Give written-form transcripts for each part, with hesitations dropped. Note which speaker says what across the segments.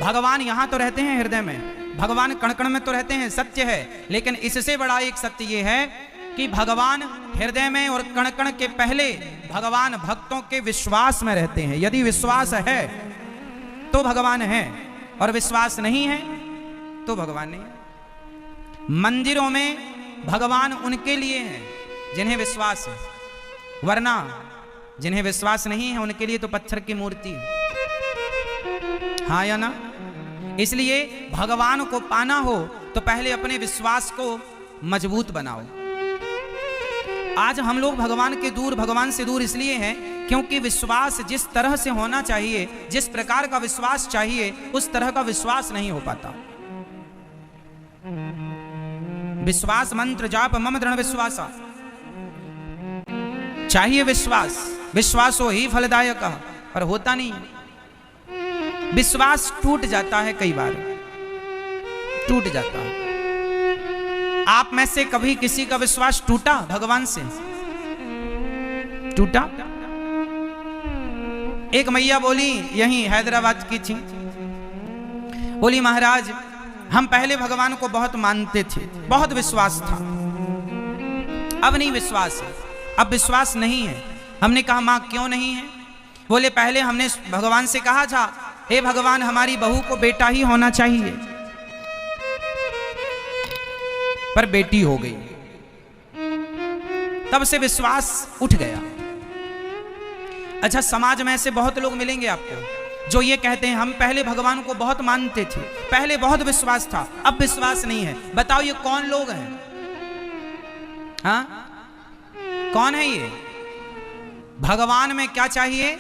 Speaker 1: भगवान यहाँ तो रहते हैं हृदय में, भगवान कण कण में तो रहते हैं, सत्य है। लेकिन इससे बड़ा एक सत्य ये है कि भगवान हृदय में और कण कण के पहले भगवान भक्तों के विश्वास में रहते हैं। यदि विश्वास है तो भगवान है, और विश्वास नहीं है तो भगवान नहीं है। मंदिरों में भगवान उनके लिए हैं जिन्हें विश्वास है, वरना जिन्हें विश्वास नहीं है उनके लिए तो पत्थर की मूर्ति है। हाँ या ना? इसलिए भगवान को पाना हो तो पहले अपने विश्वास को मजबूत बनाओ। आज हम लोग भगवान से दूर इसलिए हैं क्योंकि विश्वास जिस तरह से होना चाहिए, जिस प्रकार का विश्वास चाहिए, उस तरह का विश्वास नहीं हो पाता। विश्वास मंत्र जाप मम दृढ़ विश्वासा, चाहिए विश्वास, विश्वासो ही फलदायक, पर होता नहीं। विश्वास टूट जाता है, कई बार टूट जाता है। आप में से कभी किसी का विश्वास टूटा भगवान से? टूटा? एक मैया बोली, यहीं हैदराबाद की थी, बोली महाराज हम पहले भगवान को बहुत मानते थे, बहुत विश्वास था, अब नहीं विश्वास है, अब विश्वास नहीं है। हमने कहा मां क्यों नहीं है? बोले पहले हमने भगवान से कहा था, हे भगवान हमारी बहू को बेटा ही होना चाहिए, पर बेटी हो गई, तब से विश्वास उठ गया। अच्छा, समाज में ऐसे बहुत लोग मिलेंगे आपको जो ये कहते हैं हम पहले भगवान को बहुत मानते थे, पहले बहुत विश्वास था, अब विश्वास नहीं है। बताओ ये कौन लोग हैं? हाँ, कौन है ये? भगवान में क्या चाहिए?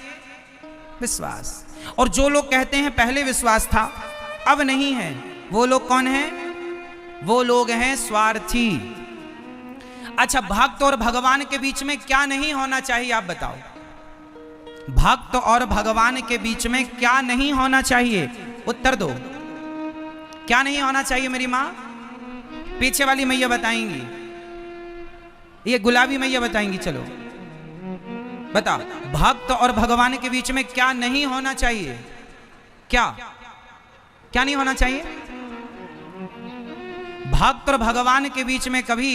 Speaker 1: विश्वास। और जो लोग कहते हैं पहले विश्वास था अब नहीं है, वो लोग कौन हैं? वो लोग हैं स्वार्थी। अच्छा, भक्त और भगवान के बीच में क्या नहीं होना चाहिए आप बताओ? भक्त और भगवान के बीच में क्या नहीं होना चाहिए? उत्तर दो। क्या नहीं होना चाहिए मेरी मां? पीछे वाली मैया बताएंगी, ये गुलाबी मैया बताएंगी। चलो बता, भक्त और भगवान के बीच में क्या नहीं होना चाहिए? क्या क्या नहीं होना चाहिए? भक्त और भगवान के बीच में कभी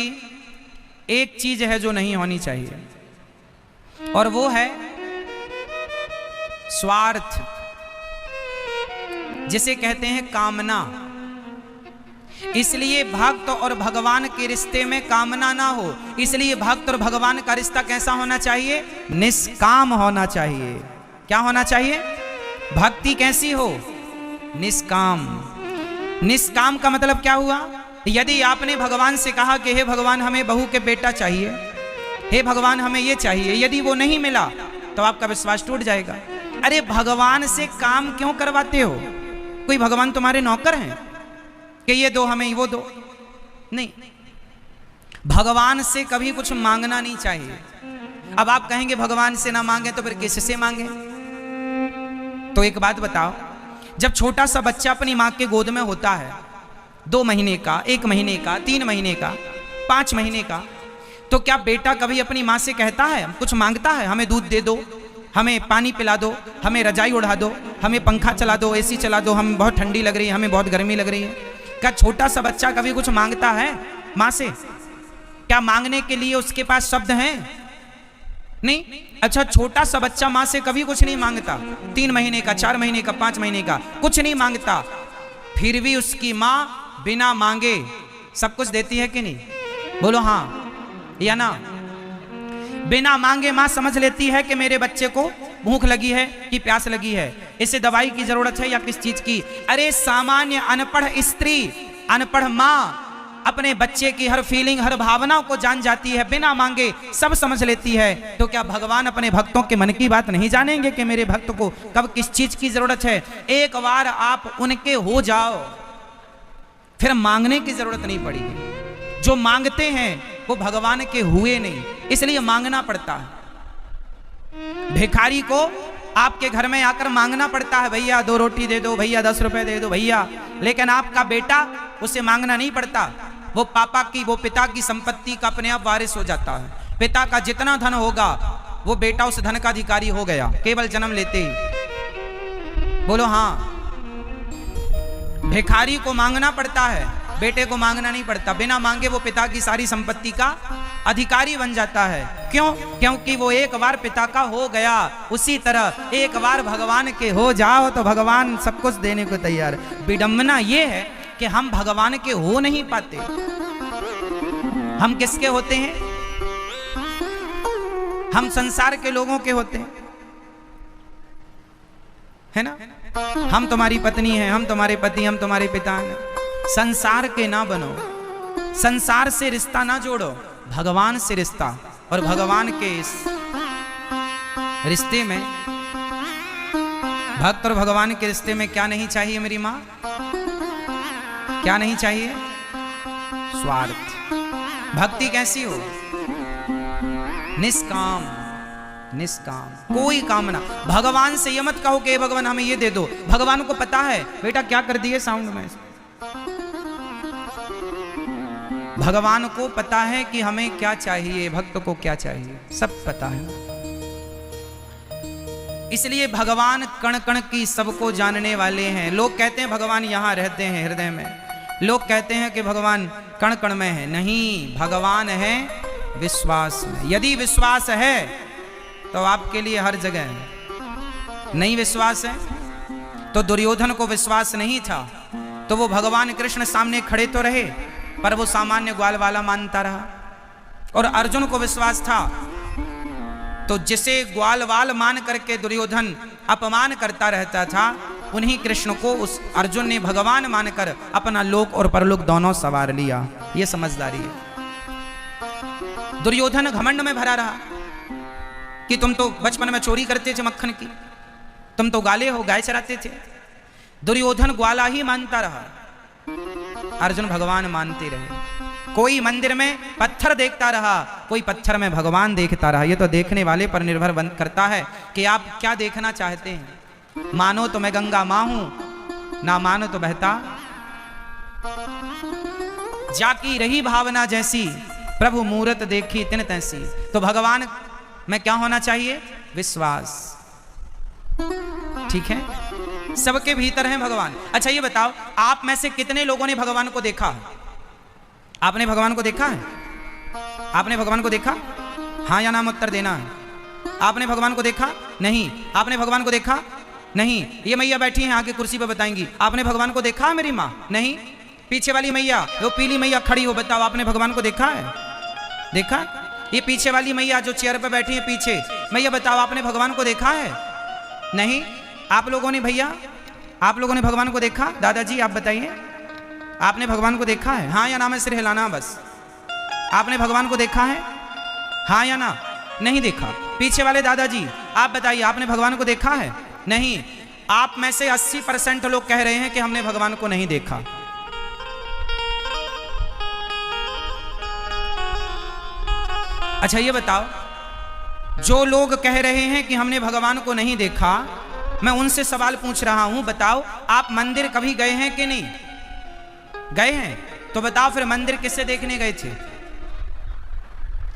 Speaker 1: एक चीज है जो नहीं होनी चाहिए, और वो है स्वार्थ, जिसे कहते हैं कामना। इसलिए भक्त और भगवान के रिश्ते में कामना ना हो। इसलिए भक्त और भगवान का रिश्ता कैसा होना चाहिए? निष्काम होना चाहिए। क्या होना चाहिए? भक्ति कैसी हो? निष्काम। निष्काम का मतलब क्या हुआ? यदि आपने भगवान से कहा कि हे भगवान हमें बहू के बेटा चाहिए, हे भगवान हमें ये चाहिए, यदि वो नहीं मिला तो आपका विश्वास टूट जाएगा। अरे भगवान से काम क्यों करवाते हो? कोई भगवान तुम्हारे नौकर हैं कि ये दो हमें वो दो? नहीं, भगवान से कभी कुछ मांगना नहीं चाहिए। अब आप कहेंगे भगवान से ना मांगे तो फिर किससे मांगे? तो एक बात बताओ, जब छोटा सा बच्चा अपनी मां के गोद में होता है, 2 महीने का, 1 महीने का, 3 महीने का, 5 महीने का, तो क्या बेटा कभी अपनी मां से कहता है, कुछ मांगता है, हमें दूध दे दो, हमें पानी पिला दो, हमें रजाई उड़ा दो, हमें पंखा चला दो, एसी चला दो, हमें बहुत ठंडी लग रही है, हमें बहुत गर्मी लग रही है? क्या छोटा सा बच्चा कभी कुछ मांगता है मां से? क्या मांगने के लिए उसके पास शब्द हैं? नहीं। अच्छा, छोटा सा बच्चा मां से कभी कुछ नहीं मांगता, 3 महीने का, 4 महीने का, 5 महीने का, कुछ नहीं मांगता, फिर भी उसकी मां बिना मांगे सब कुछ देती है कि नहीं? बोलो हाँ या ना? बिना मांगे मां समझ लेती है कि मेरे बच्चे को भूख लगी है कि प्यास लगी है, इसे दवाई की जरूरत है या किस चीज की। अरे सामान्य अनपढ़ स्त्री, अनपढ़ मां अपने बच्चे की हर फीलिंग, हर भावनाओं को जान जाती है, बिना मांगे सब समझ लेती है। तो क्या भगवान अपने भक्तों के मन की बात नहीं जानेंगे कि मेरे भक्त को कब किस चीज की जरूरत है? एक बार आप उनके हो जाओ, फिर मांगने की जरूरत नहीं पड़ेगी। जो मांगते हैं वो भगवान के हुए नहीं, इसलिए मांगना पड़ता है। भिखारी को आपके घर में आकर मांगना पड़ता है, भैया 2 रोटी दे दो, भैया 10 रुपए दे दो भैया। लेकिन आपका बेटा, उसे मांगना नहीं पड़ता, वो पापा की, वो पिता की संपत्ति का अपने आप वारिस हो जाता है। पिता का जितना धन होगा वो बेटा उस धन का अधिकारी हो गया, केवल जन्म लेते ही। बोलो हाँ। भिखारी को मांगना पड़ता है, बेटे को मांगना नहीं पड़ता। बिना मांगे वो पिता की सारी संपत्ति का अधिकारी बन जाता है। क्यों? क्योंकि वो एक बार पिता का हो गया। उसी तरह एक बार भगवान के हो जाओ तो भगवान सब कुछ देने को तैयार है। विडंबना ये है कि हम भगवान के हो नहीं पाते। हम किसके होते हैं? हम संसार के लोगों के होते हैं, है ना? हम तुम्हारी पत्नी हैं, हम तुम्हारे पति, हम तुम्हारे पिता हैं। संसार के ना बनो, संसार से रिश्ता ना जोड़ो, भगवान से रिश्ता। और भगवान के इस रिश्ते में, भक्त और भगवान के रिश्ते में क्या नहीं चाहिए मेरी मां? क्या नहीं चाहिए? स्वार्थ। भक्ति कैसी हो? निष्काम, निष्काम, कोई कामना। भगवान से ये मत कहो कि भगवान हमें ये दे दो। भगवान को पता है बेटा क्या कर दिए साउंड में। भगवान को पता है कि हमें क्या चाहिए, भक्त को क्या चाहिए, सब पता है। इसलिए भगवान कण कण की सबको जानने वाले हैं। लोग कहते हैं भगवान यहां रहते हैं हृदय में, लोग कहते हैं कि भगवान कण कण में है। नहीं, भगवान है विश्वास में। यदि विश्वास है तो आपके लिए हर जगह है। नहीं विश्वास है तो दुर्योधन को विश्वास नहीं था तो वो भगवान कृष्ण सामने खड़े तो रहे पर वो सामान्य ग्वाल वाला मानता रहा। और अर्जुन को विश्वास था तो जिसे ग्वाल वाल मान करके दुर्योधन अपमान करता रहता था, उन्हीं कृष्ण को उस अर्जुन ने भगवान मानकर अपना लोक और परलोक दोनों सवार लिया। ये समझदारी है। दुर्योधन घमंड में भरा रहा कि तुम तो बचपन में चोरी करते थे मक्खन की, तुम तो गाले हो, गाय चराते थे। दुर्योधन ग्वाला ही मानता रहा, अर्जुन भगवान मानते रहे। कोई मंदिर में पत्थर देखता रहा, कोई पत्थर में भगवान देखता रहा। ये तो देखने वाले पर निर्भर करता है कि आप क्या देखना चाहते हैं। मानो तो मैं गंगा मां हूं, ना मानो तो बहता जाकी रही भावना जैसी, प्रभु मूरत देखी तिन तैसी। तो भगवान में क्या होना चाहिए? विश्वास। ठीक है, सबके भीतर है भगवान। अच्छा ये बताओ, आप में से कितने लोगों ने भगवान को देखा है? आपने भगवान को देखा है? आपने भगवान को देखा? हाँ या नाम उत्तर देना है। आपने भगवान को देखा? नहीं। आपने भगवान को देखा? नहीं। ये मैया बैठी हैं आगे कुर्सी पर, बताएंगी आपने भगवान को देखा है मेरी माँ? नहीं। पीछे वाली मैया, वो पीली मैया खड़ी हो, बताओ आपने भगवान को देखा है? देखा? ये पीछे वाली मैया जो चेयर पर बैठी है पीछे, मैया बताओ आपने भगवान को देखा है? नहीं। आप लोगों ने, भैया आप लोगों ने भगवान को देखा? दादाजी आप बताइए, आपने भगवान को देखा है? हाँ या ना में सिर हिलाना बस। आपने भगवान को देखा है? हाँ या ना? नहीं देखा। पीछे वाले दादाजी आप बताइए, आपने भगवान को देखा है? नहीं। आप में से 80% लोग कह रहे हैं कि हमने भगवान को नहीं देखा। अच्छा ये बताओ, जो लोग कह रहे हैं कि हमने भगवान को नहीं देखा, मैं उनसे सवाल पूछ रहा हूं, बताओ आप मंदिर कभी गए हैं कि नहीं गए हैं? तो बताओ फिर मंदिर किससे देखने गए थे?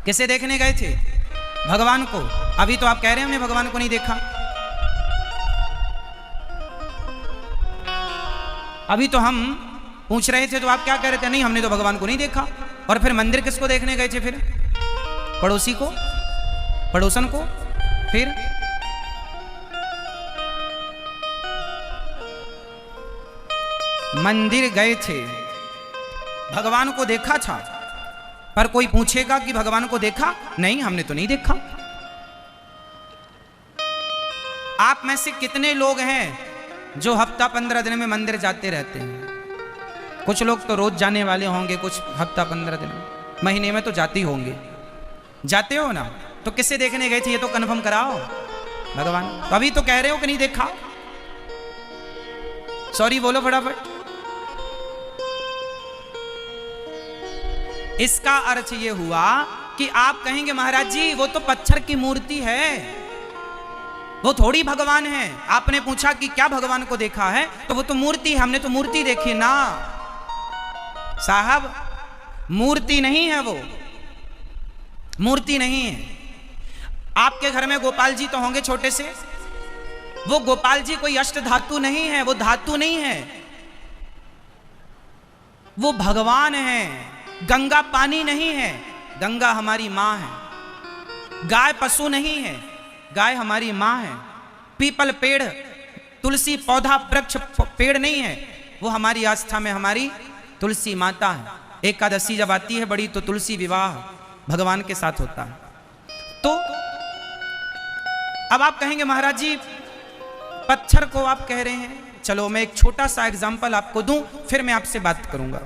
Speaker 1: किससे देखने गए थे? भगवान को। अभी तो आप कह रहे हैं हमने भगवान को नहीं देखा। अभी तो हम पूछ रहे थे तो आप क्या कह रहे थे? नहीं हमने तो भगवान को नहीं देखा। और फिर मंदिर किसको देखने गए थे? फिर पड़ोसी को, पड़ोसन को। फिर मंदिर गए थे, भगवान को देखा था, पर कोई पूछेगा कि भगवान को देखा? नहीं हमने तो नहीं देखा। आप में से कितने लोग हैं जो हफ्ता 15 दिन में मंदिर जाते रहते हैं? कुछ लोग तो रोज जाने वाले होंगे, कुछ हफ्ता 15 दिन, महीने में तो जाते ही होंगे। जाते हो ना? तो किससे देखने गए थे ये तो कन्फर्म कराओ। भगवान। तो अभी तो कह रहे हो कि नहीं देखा। सॉरी बोलो फटाफट। इसका अर्थ ये हुआ कि आप कहेंगे महाराज जी वो तो पत्थर की मूर्ति है, वो थोड़ी भगवान है। आपने पूछा कि क्या भगवान को देखा है? तो वो तो मूर्ति है, हमने तो मूर्ति देखी ना साहब। मूर्ति नहीं है, वो मूर्ति नहीं है। आपके घर में गोपाल जी तो होंगे छोटे से, वो गोपाल जी कोई अष्ट धातु नहीं है, वो धातु नहीं है, वो भगवान है। गंगा पानी नहीं है, गंगा हमारी माँ है। गाय पशु नहीं है, गाय हमारी माँ है। पीपल पेड़, तुलसी पौधा वृक्ष पेड़ नहीं है, वो हमारी आस्था में हमारी तुलसी माता है। एकादशी जब आती है बड़ी तो तुलसी विवाह भगवान के साथ होता है। तो अब आप कहेंगे महाराज जी पत्थर को आप कह रहे हैं, चलो मैं एक छोटा सा एग्जांपल आपको दूं, फिर मैं आपसे बात करूंगा।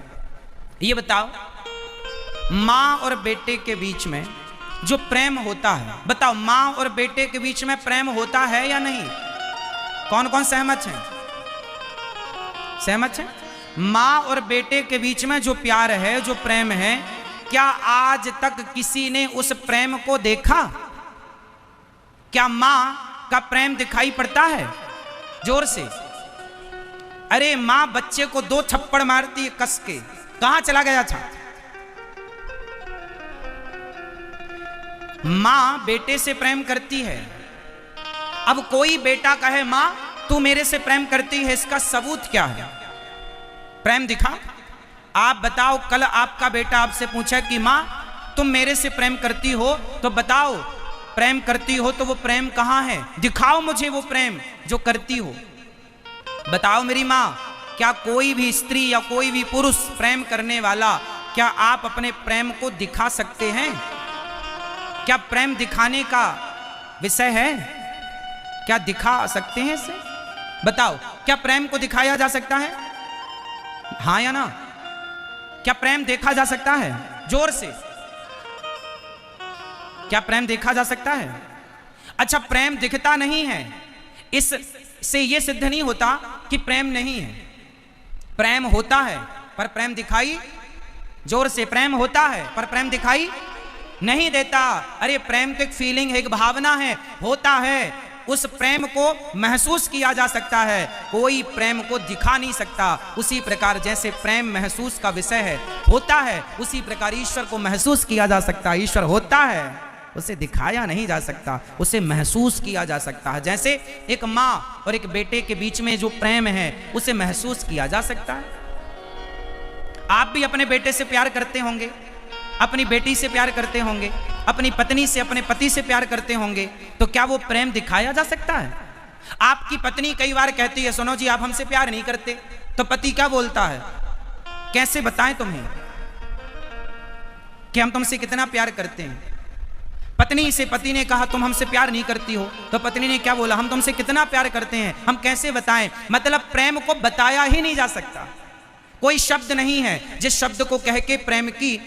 Speaker 1: ये बताओ माँ और बेटे के बीच में जो प्रेम होता है, बताओ माँ और बेटे के बीच में प्रेम होता है या नहीं? कौन कौन सहमत हैं? सहमत हैं? माँ और बेटे के बीच में जो प्यार है, जो प्रेम है, क्या आज तक किसी ने उस प्रेम को देखा? क्या माँ का प्रेम दिखाई पड़ता है? जोर से। अरे माँ बच्चे को 2 थप्पड़ मारती है कस के, कहां चला गया था? मां बेटे से प्रेम करती है। अब कोई बेटा कहे मां तू मेरे से प्रेम करती है, इसका सबूत क्या है? प्रेम दिखा। आप बताओ, कल आपका बेटा आपसे पूछा कि मां तुम मेरे से प्रेम करती हो, तो बताओ प्रेम करती हो तो वो प्रेम कहां है? दिखाओ मुझे वो प्रेम जो करती हो। बताओ मेरी मां, क्या कोई भी स्त्री या कोई भी पुरुष प्रेम करने वाला, क्या आप अपने प्रेम को दिखा सकते हैं? क्या प्रेम दिखाने का विषय है? क्या दिखा सकते हैं इसे? बताओ, क्या प्रेम को दिखाया जा सकता है? हाँ या ना? क्या प्रेम देखा जा सकता है? जोर से। क्या प्रेम देखा जा सकता है? अच्छा, प्रेम दिखता नहीं है, इससे यह सिद्ध नहीं होता कि प्रेम नहीं है। प्रेम होता है पर प्रेम दिखाई, जोर से, प्रेम होता है पर प्रेम दिखाई नहीं देता। अरे प्रेम तो एक फीलिंग है, एक भावना है, होता है, उस प्रेम को महसूस किया जा सकता है, कोई प्रेम को दिखा नहीं सकता। उसी प्रकार जैसे प्रेम महसूस का विषय है, होता है, उसी प्रकार ईश्वर को महसूस किया जा सकता है। ईश्वर होता है, उसे दिखाया नहीं जा सकता, उसे महसूस किया जा सकता है। जैसे एक माँ और एक बेटे के बीच में जो प्रेम है उसे महसूस किया जा सकता है। आप भी अपने बेटे से प्यार करते होंगे, अपनी बेटी से प्यार करते होंगे, अपनी पत्नी से, अपने पति से प्यार करते होंगे, तो क्या वो प्रेम दिखाया जा सकता है? आपकी पत्नी कई बार कहती है सुनो जी आप हमसे प्यार नहीं करते, तो पति क्या बोलता है? कैसे बताएं तुम्हें कि हम तुमसे कितना प्यार करते हैं? पत्नी से पति ने कहा तुम हमसे प्यार नहीं करती हो, तो पत्नी ने क्या बोला? हम तुमसे कितना प्यार करते हैं, हम कैसे बताएं? मतलब प्रेम को बताया ही नहीं जा सकता। कोई शब्द नहीं है जिस शब्द को कह के प्रेम की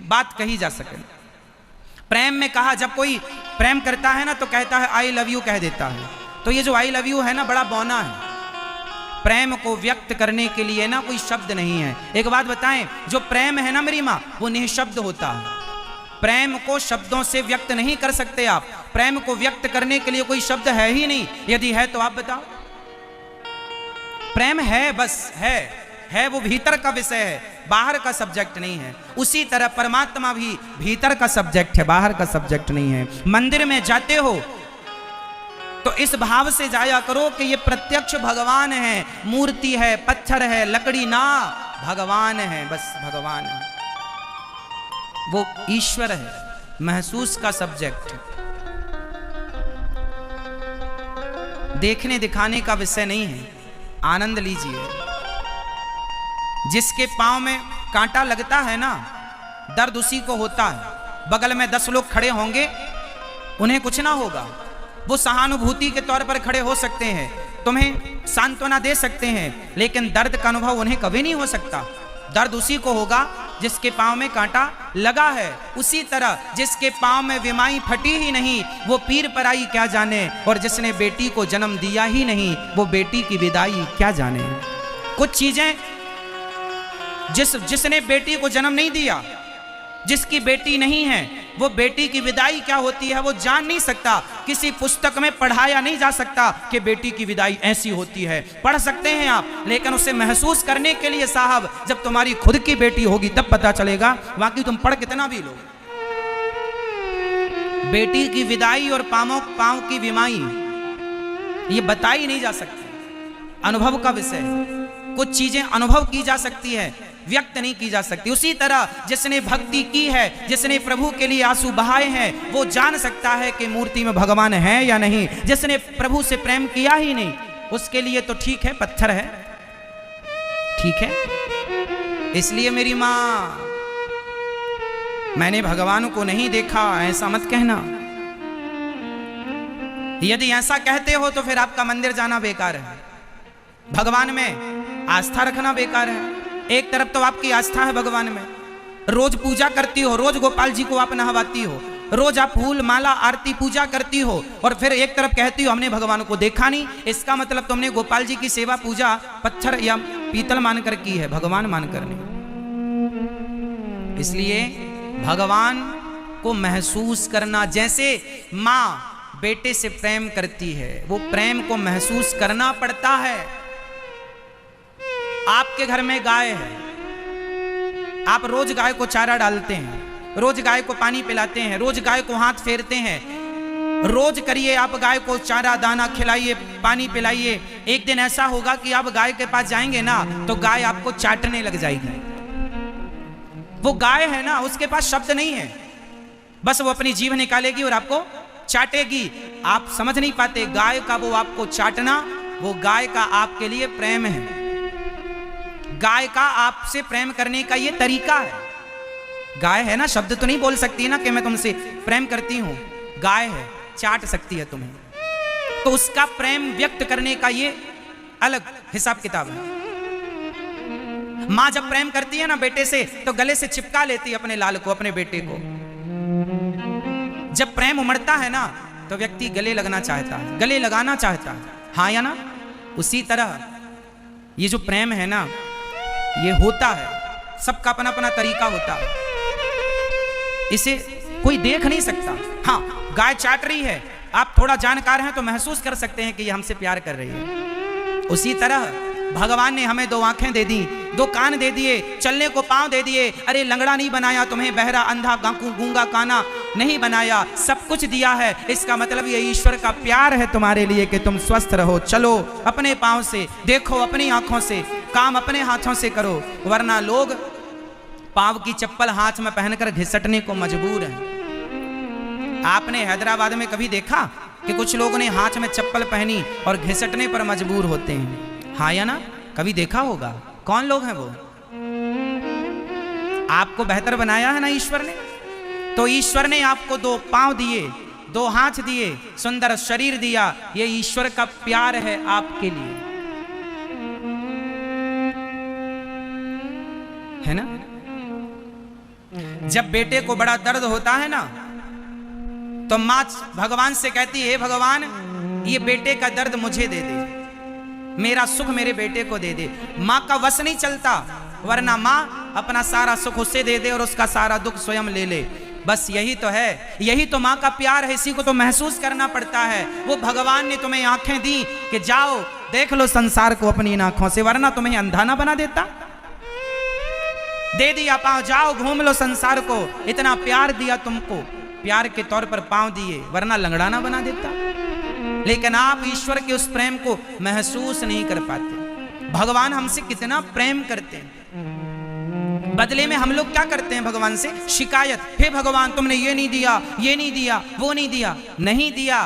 Speaker 1: बात कही जा सके। प्रेम में कहा, जब कोई प्रेम करता है ना तो कहता है आई लव यू, कह देता है। तो ये जो आई लव यू है ना, बड़ा बौना है। प्रेम को व्यक्त करने के लिए ना कोई शब्द नहीं है। एक बात बताएं, जो प्रेम है ना मेरी माँ, वो निःशब्द होता है। प्रेम को शब्दों से व्यक्त नहीं कर सकते आप। प्रेम को व्यक्त करने के लिए कोई शब्द है ही नहीं। यदि है तो आप बताओ। प्रेम है, बस है, वो भीतर का विषय है, बाहर का सब्जेक्ट नहीं है। उसी तरह परमात्मा भी भीतर का सब्जेक्ट है, बाहर का सब्जेक्ट नहीं है। मंदिर में जाते हो तो इस भाव से जाया करो कि ये प्रत्यक्ष भगवान है, मूर्ति है, पत्थर है, लकड़ी ना, भगवान है, बस भगवान है, वो ईश्वर है, महसूस का सब्जेक्ट। देखने दिखाने का विषय नहीं है। आनंद लीजिए। जिसके पांव में कांटा लगता है ना, दर्द उसी को होता है। बगल में 10 लोग खड़े होंगे, उन्हें कुछ ना होगा, वो सहानुभूति के तौर पर खड़े हो सकते हैं, तुम्हें सांत्वना दे सकते हैं, लेकिन दर्द का अनुभव उन्हें कभी नहीं हो सकता। दर्द उसी को होगा जिसके पांव में कांटा लगा है। उसी तरह जिसके पांव में विमाई फटी ही नहीं, वो पीर पराई क्या जाने, और जिसने बेटी को जन्म दिया ही नहीं, वो बेटी की विदाई क्या जाने। कुछ चीजें जिसने बेटी को जन्म नहीं दिया, जिसकी बेटी नहीं है, वो बेटी की विदाई क्या होती है वो जान नहीं सकता। किसी पुस्तक में पढ़ाया नहीं जा सकता कि बेटी की विदाई ऐसी होती है। पढ़ सकते हैं आप, लेकिन उसे महसूस करने के लिए साहब जब तुम्हारी खुद की बेटी होगी तब पता चलेगा, बाकी तुम पढ़ कितना भी लो। बेटी की विदाई और पांव की विमाई ये बताई नहीं जा सकती, अनुभव का विषय। कुछ चीजें अनुभव की जा सकती है, व्यक्त नहीं की जा सकती। उसी तरह जिसने भक्ति की है, जिसने प्रभु के लिए आंसू बहाए हैं, वो जान सकता है कि मूर्ति में भगवान है या नहीं। जिसने प्रभु से प्रेम किया ही नहीं, उसके लिए तो ठीक है, पत्थर है, ठीक है। इसलिए मेरी मां, मैंने भगवान को नहीं देखा ऐसा मत कहना। यदि ऐसा कहते हो तो फिर आपका मंदिर जाना बेकार है, भगवान में आस्था रखना बेकार है। एक तरफ तो आपकी आस्था है भगवान में, रोज पूजा करती हो, रोज गोपाल जी को आप नहवाती हो, रोज आप फूल माला आरती पूजा करती हो, और फिर एक तरफ कहती हो हमने भगवान को देखा नहीं। इसका मतलब तुमने गोपाल जी की सेवा पूजा पत्थर या पीतल मानकर की है, भगवान मानकर नहीं। इसलिए भगवान को महसूस करना, जैसे माँ बेटे से प्रेम करती है, वो प्रेम को महसूस करना पड़ता है। आपके घर में गाय है, आप रोज गाय को चारा डालते हैं, रोज गाय को पानी पिलाते हैं, रोज गाय को हाथ फेरते हैं, रोज करिए आप गाय को चारा दाना खिलाइए, पानी पिलाइए। एक दिन ऐसा होगा कि आप गाय के पास जाएंगे ना तो गाय आपको चाटने लग जाएगी। वो गाय है ना, उसके पास शब्द नहीं है, बस वो अपनी जीभ निकालेगी और आपको चाटेगी। आप समझ नहीं पाते, गाय का वो आपको चाटना, वो गाय का आपके लिए प्रेम है। गाय का आपसे प्रेम करने का ये तरीका है। गाय है ना, शब्द तो नहीं बोल सकती ना कि मैं तुमसे प्रेम करती हूं, गाय है, चाट सकती है तुम्हें, तो उसका प्रेम व्यक्त करने का ये अलग हिसाब किताब है। मां जब प्रेम करती है ना बेटे से, तो गले से चिपका लेती है अपने लाल को, अपने बेटे को। जब प्रेम उमड़ता है ना तो व्यक्ति गले लगना चाहता है, गले लगाना चाहता है, हाँ या ना। उसी तरह ये जो प्रेम है ना, ये होता है, सबका अपना अपना तरीका होता है, इसे कोई देख नहीं सकता। हाँ, गाय चाट रही है, आप थोड़ा जानकार हैं तो महसूस कर सकते हैं कि ये हमसे प्यार कर रही है। उसी तरह भगवान ने हमें 2 आंखें दे दी, 2 कान दे दिए, चलने को पांव दे दिए। अरे लंगड़ा नहीं बनाया तुम्हें, बहरा अंधा गूंगा काना नहीं बनाया, सब कुछ दिया है। इसका मतलब ये ईश्वर का प्यार है तुम्हारे लिए कि तुम स्वस्थ रहो, चलो अपने पांव से, देखो अपनी आंखों से, काम अपने हाथों से करो, वरना लोग पांव की चप्पल हाथ में पहनकर घिसटने को मजबूर हैं। आपने हैदराबाद में कभी देखा कि कुछ लोगों ने हाथ में चप्पल पहनी और घिसटने पर मजबूर होते हैं, हाँ या ना? कभी देखा होगा। कौन लोग हैं वो? आपको बेहतर बनाया है ना ईश्वर ने, तो ईश्वर ने आपको 2 पांव दिए, 2 हाथ दिए, सुंदर शरीर दिया। ये ईश्वर का प्यार है आपके लिए, है ना। जब बेटे को बड़ा दर्द होता है ना, तो मां भगवान से कहती है, हे भगवान ये बेटे का दर्द मुझे दे दे, मेरा सुख मेरे बेटे को दे दे। मां का वश नहीं चलता, वरना मां अपना सारा सुख उससे दे दे और उसका सारा दुख स्वयं ले ले। बस यही तो है, यही तो मां का प्यार है, इसी को तो महसूस करना पड़ता है। वो भगवान ने तुम्हें आंखें दी कि जाओ देख लो संसार को अपनी इन आंखों से, वरना तुम्हें अंधा ना बना देता। दे दिया पांव, जाओ घूम लो संसार को, इतना प्यार दिया तुमको, प्यार के तौर पर पांव दिए, वरना लंगड़ा ना बना देता। लेकिन आप ईश्वर के उस प्रेम को महसूस नहीं कर पाते। भगवान हमसे कितना प्रेम करते हैं, बदले में हम लोग क्या करते हैं भगवान से? शिकायत, हे भगवान तुमने ये नहीं दिया, ये नहीं दिया, वो नहीं दिया। नहीं दिया,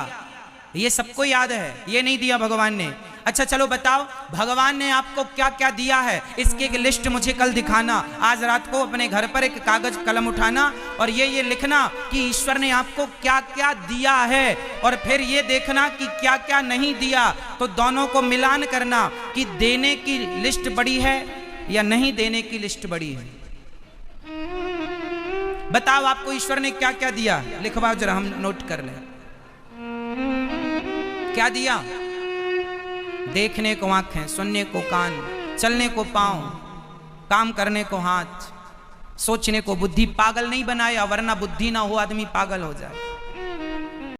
Speaker 1: ये सबको याद है, ये नहीं दिया भगवान ने। अच्छा चलो बताओ भगवान ने आपको क्या क्या दिया है, इसकी एक लिस्ट मुझे कल दिखाना। आज रात को अपने घर पर एक कागज कलम उठाना और ये लिखना कि ईश्वर ने आपको क्या क्या दिया है, और फिर ये देखना कि क्या क्या नहीं दिया। तो दोनों को मिलान करना कि देने की लिस्ट बड़ी है या नहीं देने की लिस्ट बड़ी है। बताओ आपको ईश्वर ने क्या क्या दिया, लिखवाओ जरा, हम नोट कर लें। क्या दिया? देखने को आंखें, सुनने को कान, चलने को पांव, काम करने को हाथ, सोचने को बुद्धि। पागल नहीं बनाया, वरना बुद्धि ना हो आदमी पागल हो जाए।